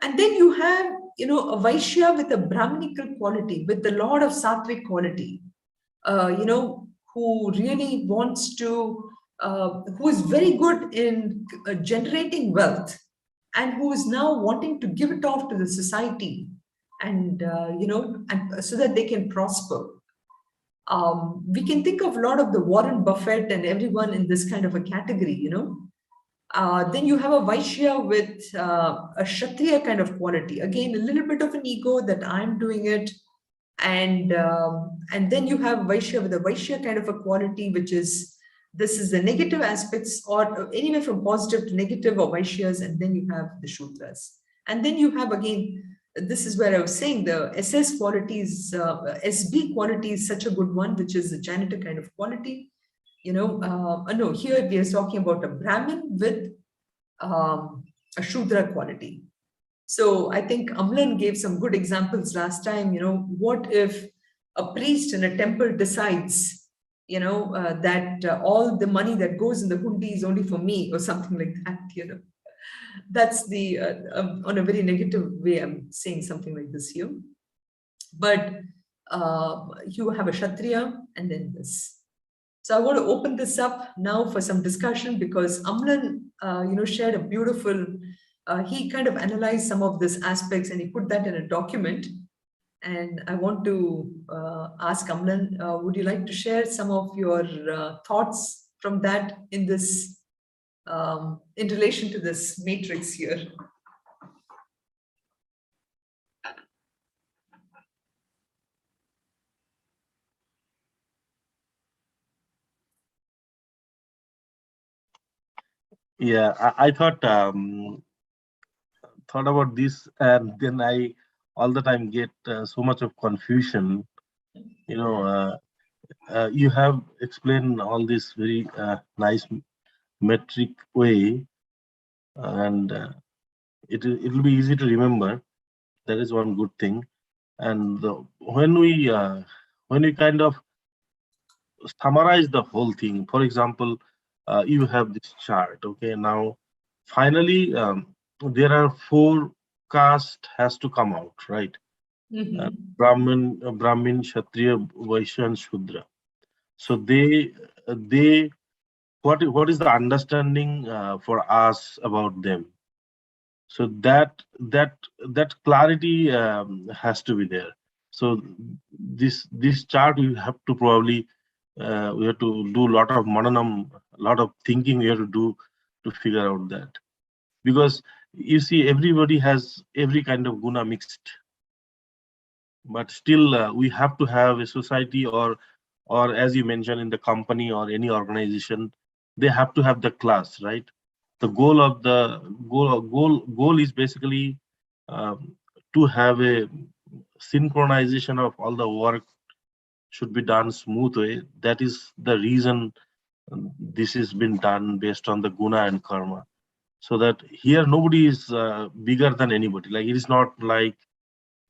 And then you have, a Vaishya with a Brahminical quality, with a lot of sattvic quality, who really wants to, who is very good in generating wealth, and who is now wanting to give it off to the society, and, and so that they can prosper. We can think of a lot of the Warren Buffett and everyone in this kind of a category, then you have a Vaishya with a Kshatriya kind of quality. Again, a little bit of an ego that I'm doing it. And then you have Vaishya with a Vaishya kind of a quality, which is, this is the negative aspects, or anywhere from positive to negative, or Vaishyas. And then you have the Shudras. And then you have, again, this is where I was saying the SS qualities, SB quality is such a good one, which is the janitor kind of quality. No, here we are talking about a Brahmin with a Shudra quality. So I think Amlan gave some good examples last time. What if a priest in a temple decides that all the money that goes in the hundi is only for me or something like that. That's the, on a very negative way, I'm saying something like this here. But you have a Kshatriya and then this. So I want to open this up now for some discussion, because Amlan, shared a beautiful, he kind of analyzed some of these aspects and he put that in a document. And I want to ask Amlan, would you like to share some of your thoughts from that in this, in relation to this matrix here? Yeah, I thought about this, and then I all the time get so much of confusion. You know, you have explained all this very nice metric way, and it will be easy to remember. That is one good thing. And when we kind of summarize the whole thing, for example, you have this chart. Okay, now finally there are 4 castes has to come out, right? Brahmin, Kshatriya, Vaishya, and Shudra. So they what is the understanding for us about them? So that clarity has to be there. So this chart we have to probably we have to do a lot of mananam, a lot of thinking we have to do to figure out that, because you see everybody has every kind of guna mixed, but still we have to have a society, or as you mentioned in the company or any organization, they have to have the class, right? The goal of the goal is basically to have a synchronization of all the work should be done smooth way. That is the reason this has been done based on the guna and karma, so that here nobody is bigger than anybody. Like, it is not like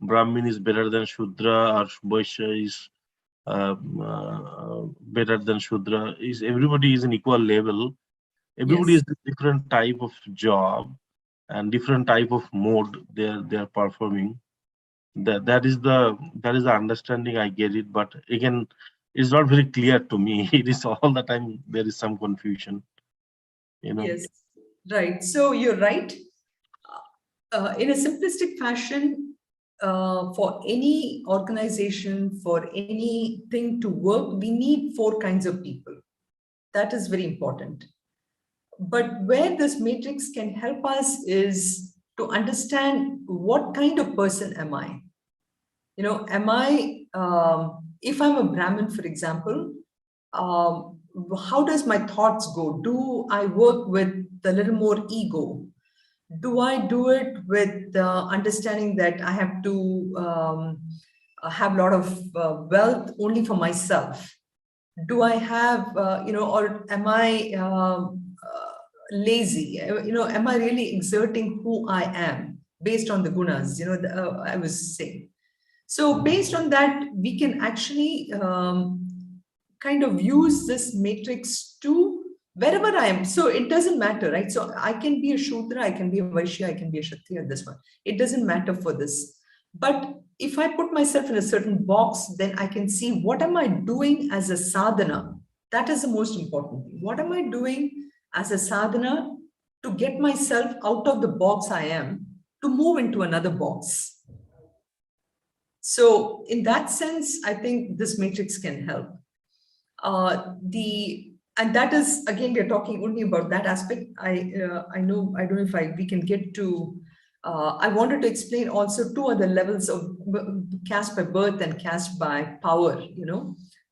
Brahmin is better than Shudra or Vaishya is better than Shudra. Is everybody is an equal level. Everybody Yes. is a different type of job and different type of mode they are performing. That is the understanding. I get it, but again, it's not very clear to me. It is all the time there is some confusion. Yes, right. So you're right. In a simplistic fashion, for any organization, for anything to work, we need 4 kinds of people. That is very important. But where this matrix can help us is to understand what kind of person am I? Am I, if I'm a Brahmin, for example, how does my thoughts go? Do I work with a little more ego? Do I do it with the understanding that I have to have a lot of wealth only for myself? Do I have, or am I lazy? Am I really exerting who I am based on the gunas? I was saying. So based on that, we can actually kind of use this matrix to wherever I am. So it doesn't matter, right? So I can be a Shudra, I can be a Vaishya, I can be a Kshatriya, this one. It doesn't matter for this. But if I put myself in a certain box, then I can see what am I doing as a sadhana. That is the most important thing. What am I doing as a sadhana to get myself out of the box I am to move into another box? So in that sense, I think this matrix can help. And that is, again, we're talking only about that aspect. I don't know if we can get to, I wanted to explain also 2 other levels of caste by birth and caste by power,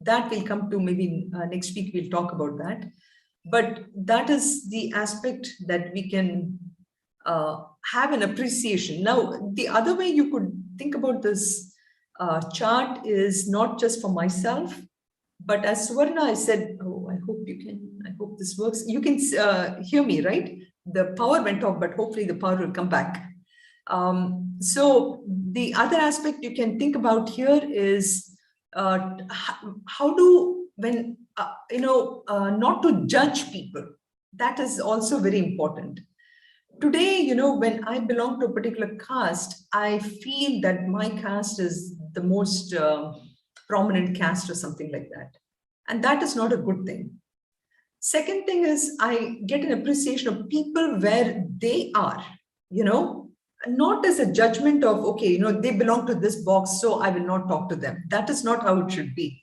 that will come to maybe next week, we'll talk about that. But that is the aspect that we can have an appreciation. Now, the other way you could think about this chart is not just for myself, but as Suvarna, I said, I hope this works. You can hear me, right? The power went off, but hopefully the power will come back. So the other aspect you can think about here is when not to judge people. That is also very important. Today, when I belong to a particular caste, I feel that my caste is the most prominent caste or something like that. And that is not a good thing. Second thing is I get an appreciation of people where they are, not as a judgment of, okay, they belong to this box, so I will not talk to them. That is not how it should be.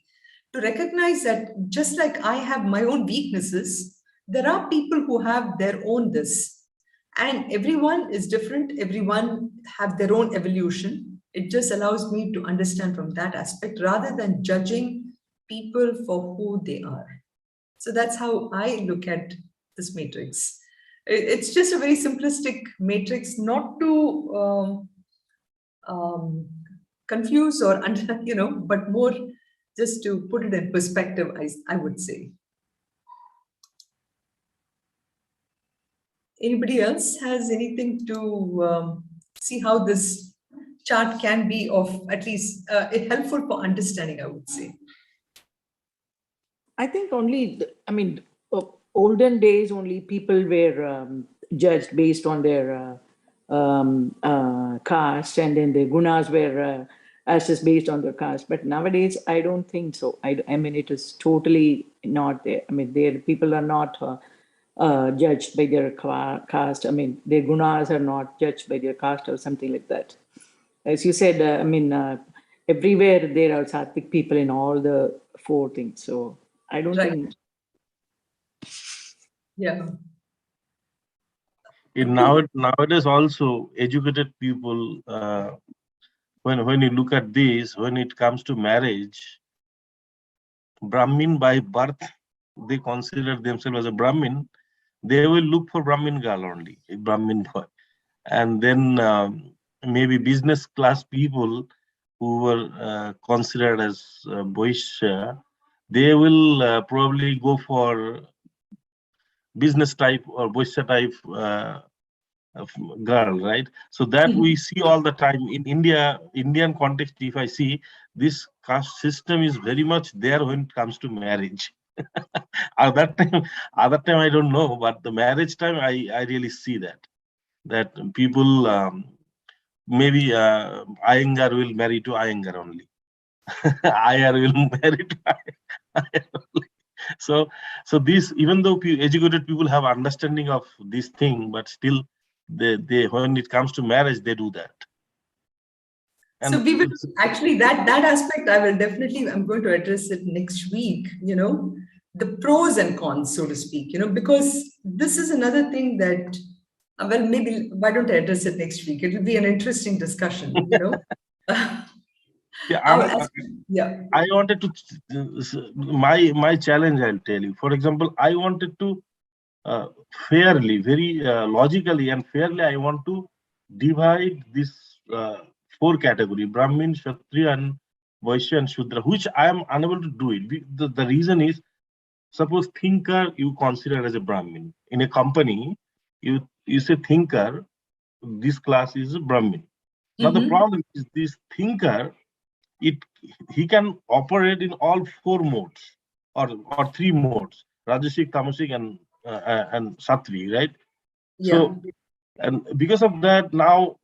To recognize that just like I have my own weaknesses, there are people who have their own this. And everyone is different. Everyone have their own evolution. It just allows me to understand from that aspect rather than judging people for who they are. So that's how I look at this matrix. It's just a very simplistic matrix, not to confuse or, but more just to put it in perspective, I would say. Anybody else has anything to see how this chart can be of at least helpful for understanding, I would say? I think olden days only people were judged based on their caste, and then the gunas were assessed based on their caste. But nowadays, I don't think so. I mean, it is totally not there. I mean, people are not judged by their caste. I mean, their gunas are not judged by their caste or something like that. As you said, everywhere there are Sattvic people in all the four things. So I don't think. Yeah. Nowadays also educated people, when you look at this, when it comes to marriage, Brahmin by birth, they consider themselves as a Brahmin. They will look for Brahmin girl only, a Brahmin boy. And then maybe business class people who were considered as Boishya, they will probably go for business type or Boishya type of girl, right? So that we see all the time in Indian context. If I see, this caste system is very much there when it comes to marriage. Other time I don't know, but the marriage time I really see that people, maybe Iyengar will marry to Iyengar only. Iyer will marry to Iyer only. So this, even though educated people have understanding of this thing, but still they when it comes to marriage, they do that. And so we will actually that aspect I'm going to address it next week, the pros and cons, so to speak, because this is another thing that, well, maybe why don't I address it next week? It will be an interesting discussion, Yeah, I wanted to, my challenge, I'll tell you. For example, I wanted to fairly, very logically and fairly, I want to divide this four category: Brahmin, Kshatriya, and Vaishya and Shudra, which I am unable to do it. The reason is, suppose thinker you consider as a Brahmin. In a company, you say thinker, this class is a Brahmin. Now the problem is, this thinker, he can operate in all four modes or three modes: Rajasic, Tamasic, and Sattvic, right? Yeah. So, and because of that, now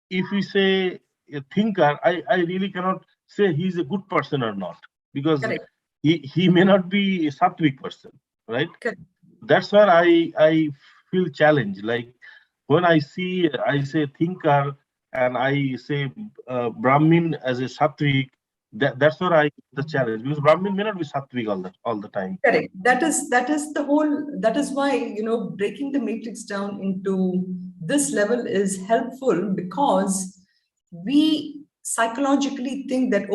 if we say a thinker, I really cannot say he's a good person or not, because he may not be a Sattvic person, right? Correct. That's where I feel challenged. Like when I say thinker and I say Brahmin as a Sattvic, that's where I get the challenge, because Brahmin may not be Sattvic all the time. Correct. That is why, breaking the matrix down into this level is helpful, because we psychologically think that,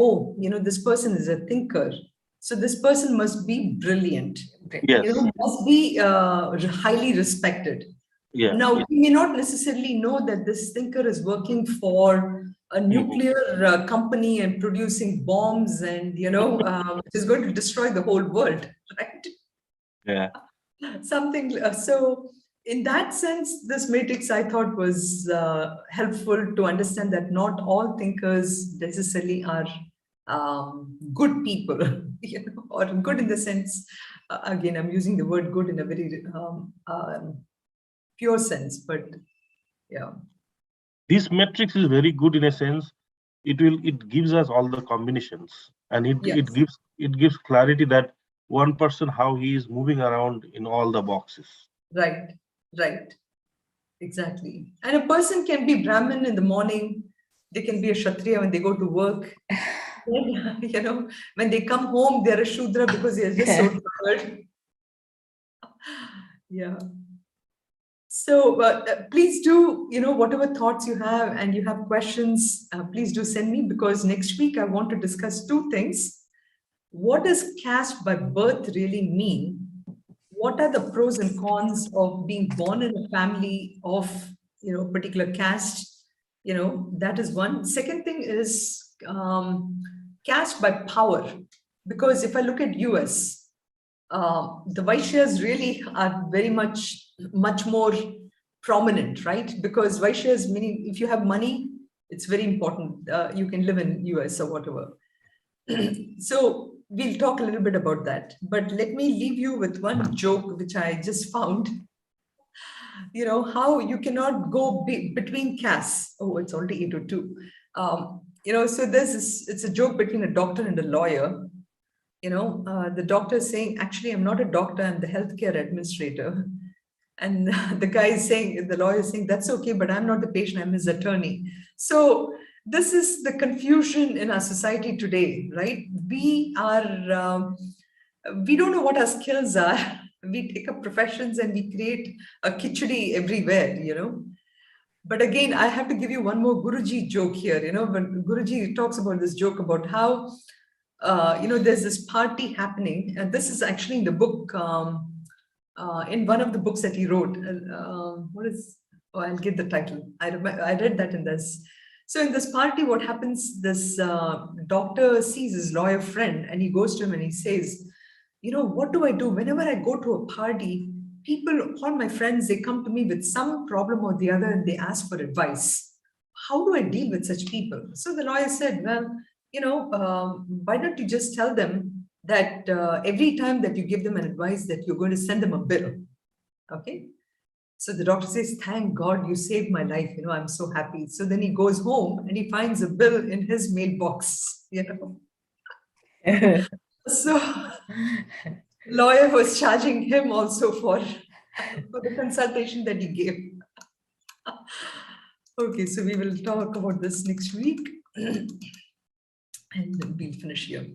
this person is a thinker, so this person must be brilliant. Yes. Must be highly respected. Yeah. Now, we may not necessarily know that this thinker is working for a nuclear company and producing bombs, and is going to destroy the whole world, right? Yeah. Something. So, in that sense, this matrix I thought was helpful to understand that not all thinkers necessarily are good people, or good in the sense, again, I'm using the word good in a very pure sense, but yeah. This matrix is very good in a sense. It gives us all the combinations, and it Yes. gives clarity that one person how he is moving around in all the boxes. Right, exactly. And a person can be Brahmin in the morning, they can be a Kshatriya when they go to work. Then, when they come home, they're a Shudra because they're just so tired. Yeah. So please do, whatever thoughts you have and you have questions, please do send me, because next week I want to discuss two things. What does caste by birth really mean? What are the pros and cons of being born in a family of, particular caste? That is one. Second thing is caste by power. Because if I look at US, the Vaishyas really are very much more prominent, right? Because Vaishyas, meaning if you have money, it's very important. You can live in US or whatever. So we'll talk a little bit about that. But let me leave you with one joke which I just found. How you cannot go between castes. Oh, it's already 8:02. So it's a joke between a doctor and a lawyer. The doctor is saying, actually, I'm not a doctor, I'm the healthcare administrator. And the guy is saying, the lawyer is saying, that's okay, but I'm not the patient, I'm his attorney. So this is the confusion in our society today, right? We don't know what our skills are. We take up professions and we create a khichdi everywhere, But again, I have to give you one more Guruji joke here, when Guruji talks about this joke about how, there's this party happening, and this is actually in the book, in one of the books that he wrote. I'll get the title. I read that in this. So in this party, what happens, this doctor sees his lawyer friend and he goes to him and he says, what do I do? Whenever I go to a party, people, all my friends, they come to me with some problem or the other and they ask for advice. How do I deal with such people? So the lawyer said, well, why don't you just tell them that every time that you give them an advice that you're going to send them a bill. Okay. So the doctor says, thank God you saved my life. I'm so happy. So then he goes home and he finds a bill in his mailbox, So lawyer was charging him also for the consultation that he gave. Okay, so we will talk about this next week. And we'll finish here.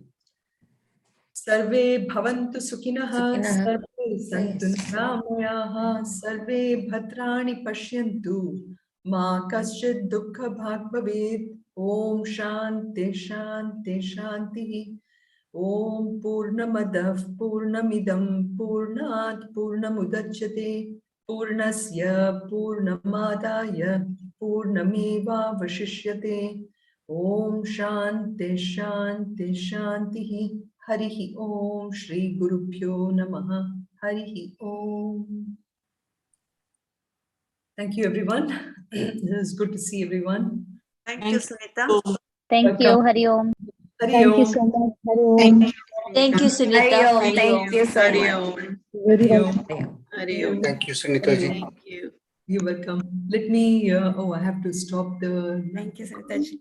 Sarve bhavantu sukhinah, sarve santu niramayaha, sarve bhadrani pashyantu, ma kaschid dukkha bhag bhavet. Om shanti shanti shanti. Om purnamadav purnamidam purnat purnamudachyate, purnasya purnamadaya purnameva vashishyate. Om shanti shanti shanti. Harihi Om Shri Gurubhyo Namaha. Harihi Om. Thank you, everyone. It is good to see everyone. Thank you, Sunitha. Thank you, Hari Om. Hari Thank you Om. so much, Hari Om. Thank you, Sunitha. Thank you so much. Hari Om. Hari Om. Thank you, Sunitha ji. Thank you. You're welcome. Let me, I have to stop the. Thank you, Sunitha ji.